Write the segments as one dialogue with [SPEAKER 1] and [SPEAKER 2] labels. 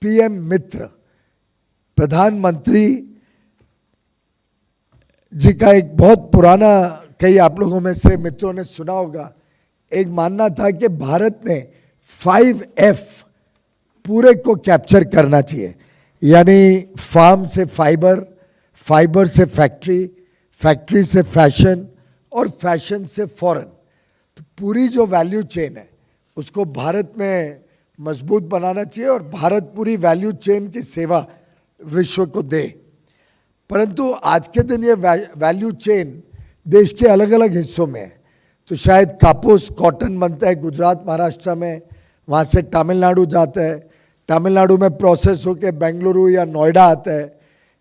[SPEAKER 1] PM मित्र, प्रधानमंत्री जी का एक बहुत पुराना, कई आप लोगों में से मित्रों ने सुना होगा, एक मानना था कि भारत ने 5F पूरे को कैप्चर करना चाहिए, यानी फार्म से फाइबर, फाइबर से फैक्ट्री, फैक्ट्री से फैशन और फैशन से फॉरेन। तो पूरी जो वैल्यू चेन है उसको भारत में मजबूत बनाना चाहिए और भारत पूरी वैल्यू चेन की सेवा विश्व को दे। परंतु आज के दिन ये वैल्यू चेन देश के अलग अलग हिस्सों में है। तो शायद कापूस, कॉटन बनता है गुजरात महाराष्ट्र में, वहाँ से तमिलनाडु जाता है, तमिलनाडु में प्रोसेस होके बेंगलुरु या नोएडा आता है,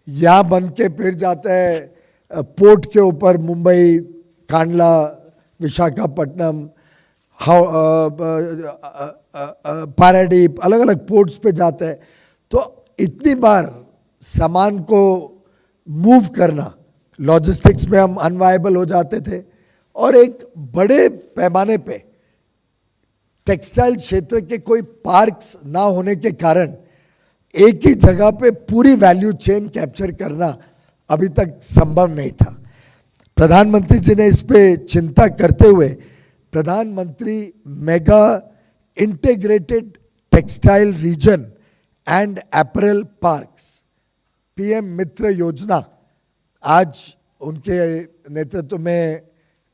[SPEAKER 1] यहाँ बन के फिर जाता है पोर्ट के ऊपर मुंबई, कांडला, विशाखापट्टनम, पारादीप, अलग अलग पोर्ट्स पे जाता है। तो इतनी बार सामान को मूव करना लॉजिस्टिक्स में हम अनवायबल हो जाते थे और एक बड़े पैमाने पे टेक्सटाइल क्षेत्र के कोई पार्क्स ना होने के कारण एक ही जगह पे पूरी वैल्यू चेन कैप्चर करना अभी तक संभव नहीं था। प्रधानमंत्री जी ने इस पे चिंता करते हुए प्रधानमंत्री mega integrated textile region and apparel parks PM Mitra योजना आज उनके नेतृत्व में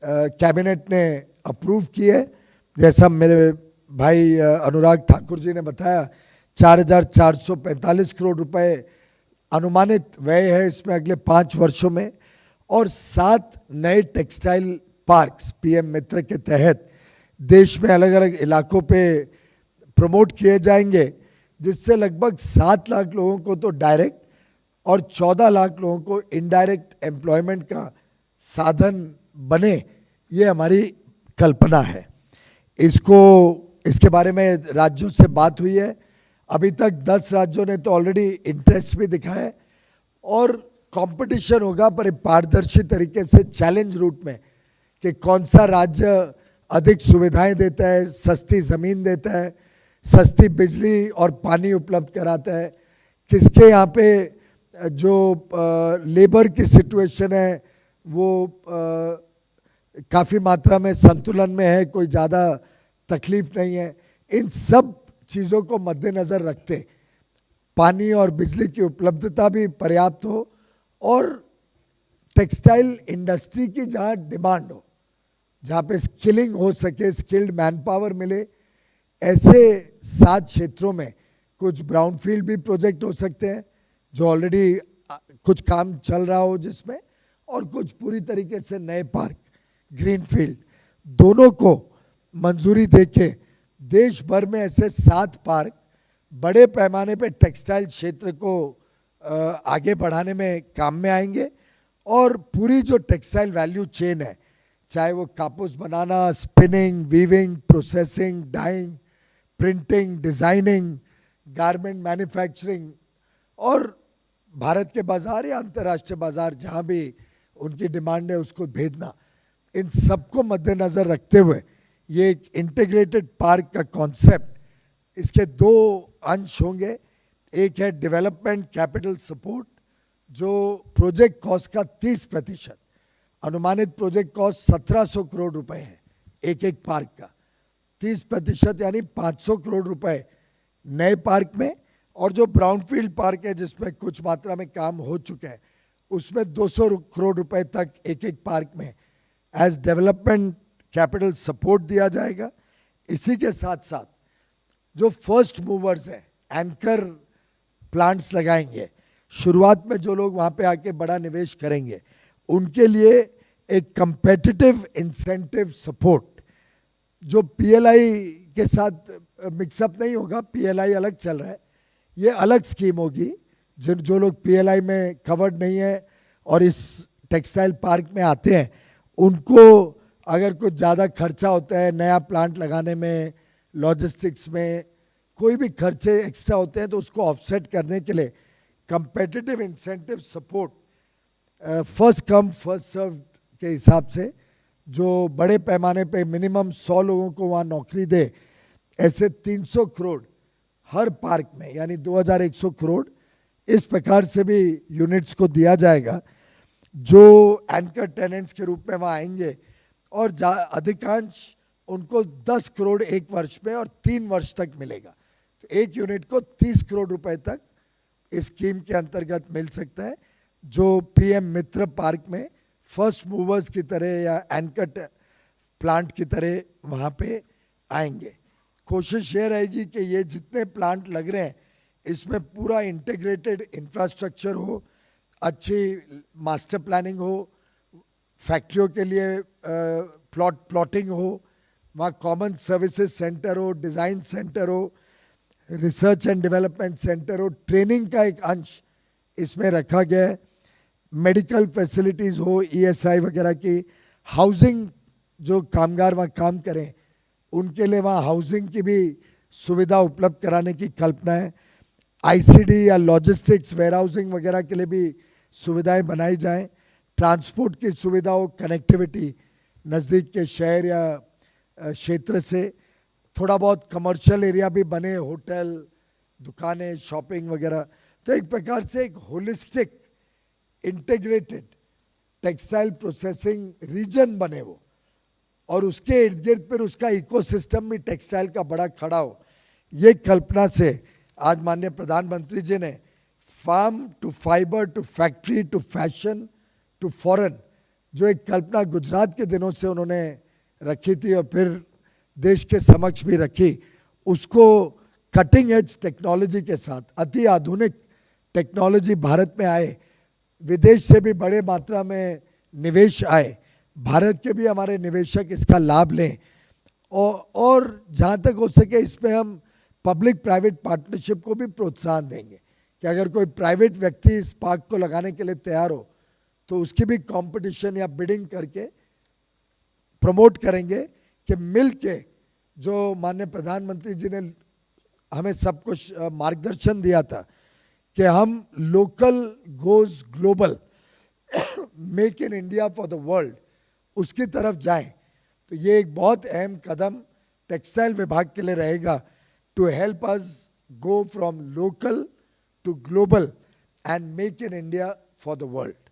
[SPEAKER 1] कैबिनेट ने अप्रूव की है। जैसा मेरे भाई अनुराग ठाकुर जी ने बताया, 4,445 करोड़ रुपए अनुमानित व्यय है इसमें अगले 5 वर्षों में, और 7 नए टेक्सटाइल पार्क्स पीएम मित्र के तहत देश में अलग अलग इलाकों पे प्रमोट किए जाएंगे, जिससे लगभग 7 लाख लोगों को तो डायरेक्ट और 14 लाख लोगों को इनडायरेक्ट एम्प्लॉयमेंट का साधन बने, ये हमारी कल्पना है। इसके बारे में राज्यों से बात हुई है। अभी तक 10 राज्यों ने तो ऑलरेडी इंटरेस्ट भी दिखाया है और कंपटीशन होगा, पर पारदर्शी तरीके से चैलेंज रूट में कि कौन सा राज्य अधिक सुविधाएं देता है, सस्ती ज़मीन देता है, सस्ती बिजली और पानी उपलब्ध कराता है, किसके यहाँ पे जो लेबर की सिचुएशन है वो काफ़ी मात्रा में संतुलन में है, कोई ज़्यादा तकलीफ नहीं है। इन सब चीज़ों को मद्देनज़र रखते पानी और बिजली की उपलब्धता भी पर्याप्त हो और टेक्सटाइल इंडस्ट्री की जहाँ डिमांड हो, जहाँ पे स्किलिंग हो सके, स्किल्ड मैन पावर मिले, ऐसे 7 क्षेत्रों में कुछ ब्राउनफील्ड भी प्रोजेक्ट हो सकते हैं जो ऑलरेडी कुछ काम चल रहा हो जिसमें, और कुछ पूरी तरीके से नए पार्क ग्रीनफील्ड, दोनों को मंजूरी देके देश भर में ऐसे 7 पार्क बड़े पैमाने पे टेक्सटाइल क्षेत्र को आगे बढ़ाने में काम में आएंगे। और पूरी जो टेक्सटाइल वैल्यू चेन है, चाहे वो कापूस बनाना, spinning, weaving, processing, dyeing, printing, designing, garment manufacturing, और भारत के बाज़ार या अंतर्राष्ट्रीय बाज़ार जहाँ भी उनकी डिमांड है उसको भेजना, इन सबको मद्देनज़र रखते हुए ये एक इंटीग्रेटेड पार्क का कॉन्सेप्ट, इसके 2 अंश होंगे। एक है डेवलपमेंट कैपिटल सपोर्ट, जो प्रोजेक्ट कॉस्ट का 30%, अनुमानित प्रोजेक्ट कॉस्ट 1700 करोड़ रुपए है एक एक पार्क का, 30% यानी 500 करोड़ रुपए नए पार्क में, और जो ब्राउनफील्ड पार्क है जिसमें कुछ मात्रा में काम हो चुका है उसमें 200 करोड़ रुपए तक एक एक पार्क में एज डेवलपमेंट कैपिटल सपोर्ट दिया जाएगा। इसी के साथ साथ जो फर्स्ट मूवर्स हैं, एंकर प्लांट्स लगाएंगे, शुरुआत में जो लोग वहाँ पे आके बड़ा निवेश करेंगे उनके लिए एक कंपेटिटिव इंसेंटिव सपोर्ट, जो पीएलआई के साथ मिक्सअप नहीं होगा, पीएलआई अलग चल रहा है, ये अलग स्कीम होगी। जो लोग पीएलआई में कवर्ड नहीं है और इस टेक्सटाइल पार्क में आते हैं, उनको अगर कुछ ज़्यादा खर्चा होता है नया प्लांट लगाने में, लॉजिस्टिक्स में कोई भी खर्चे एक्स्ट्रा होते हैं, तो उसको ऑफसेट करने के लिए competitive incentive support first come first serve के हिसाब से, जो बड़े पैमाने पे मिनिमम 100 लोगों को वहाँ नौकरी दे, ऐसे 300 करोड़ हर पार्क में, यानी 2100 करोड़ इस प्रकार से भी यूनिट्स को दिया जाएगा जो एंकर टेनेंट्स के रूप में वहाँ आएंगे, और अधिकांश उनको 10 करोड़ एक वर्ष में और 3 वर्ष तक मिलेगा। तो एक यूनिट को 30 करोड़ रुपए तक इस स्कीम के अंतर्गत मिल सकता है, जो पीएम मित्र पार्क में फर्स्ट मूवर्स की तरह या एंकर प्लांट की तरह वहाँ पे आएंगे। कोशिश ये रहेगी कि ये जितने प्लांट लग रहे हैं इसमें पूरा इंटीग्रेटेड इंफ्रास्ट्रक्चर हो, अच्छी मास्टर प्लानिंग हो, फैक्ट्रियों के लिए प्लॉटिंग हो, वहाँ कॉमन सर्विसेज सेंटर हो, डिज़ाइन सेंटर हो, रिसर्च एंड डेवलपमेंट सेंटर हो, ट्रेनिंग का एक अंश इसमें रखा गया है, मेडिकल फैसिलिटीज़ हो, ईएसआई वगैरह की, हाउसिंग, जो कामगार वहाँ काम करें उनके लिए वहाँ हाउसिंग की भी सुविधा उपलब्ध कराने की कल्पना है। आईसीडी या लॉजिस्टिक्स वेयर हाउसिंग वगैरह के लिए भी सुविधाएं बनाई जाएं, ट्रांसपोर्ट की सुविधा हो, कनेक्टिविटी नज़दीक के शहर या क्षेत्र से, थोड़ा बहुत कमर्शियल एरिया भी बने, होटल, दुकानें, शॉपिंग वगैरह। तो एक प्रकार से एक holistic integrated textile processing region बने वो, और उसके इर्द गिर्द फिर उसका इकोसिस्टम भी टेक्सटाइल का बड़ा खड़ा हो। ये कल्पना से आज माननीय प्रधानमंत्री जी ने farm to fibre to factory to fashion to foreign, जो एक कल्पना गुजरात के दिनों से उन्होंने रखी थी और फिर देश के समक्ष भी रखी, उसको कटिंग एज टेक्नोलॉजी के साथ, अति आधुनिक टेक्नोलॉजी भारत में आए, विदेश से भी बड़े मात्रा में निवेश आए, भारत के भी हमारे निवेशक इसका लाभ लें, और जहाँ तक हो सके इसमें हम पब्लिक प्राइवेट पार्टनरशिप को भी प्रोत्साहन देंगे कि अगर कोई प्राइवेट व्यक्ति इस पार्क को लगाने के लिए तैयार हो तो उसकी भी कंपटीशन या बिडिंग करके प्रमोट करेंगे कि मिल के, जो माननीय प्रधानमंत्री जी ने हमें सब कुछ मार्गदर्शन दिया था कि हम local goes global, make in India for the world, उसकी तरफ जाएं। तो ये एक बहुत अहम कदम टेक्सटाइल विभाग के लिए रहेगा to help us go from local to global and make in India for the world.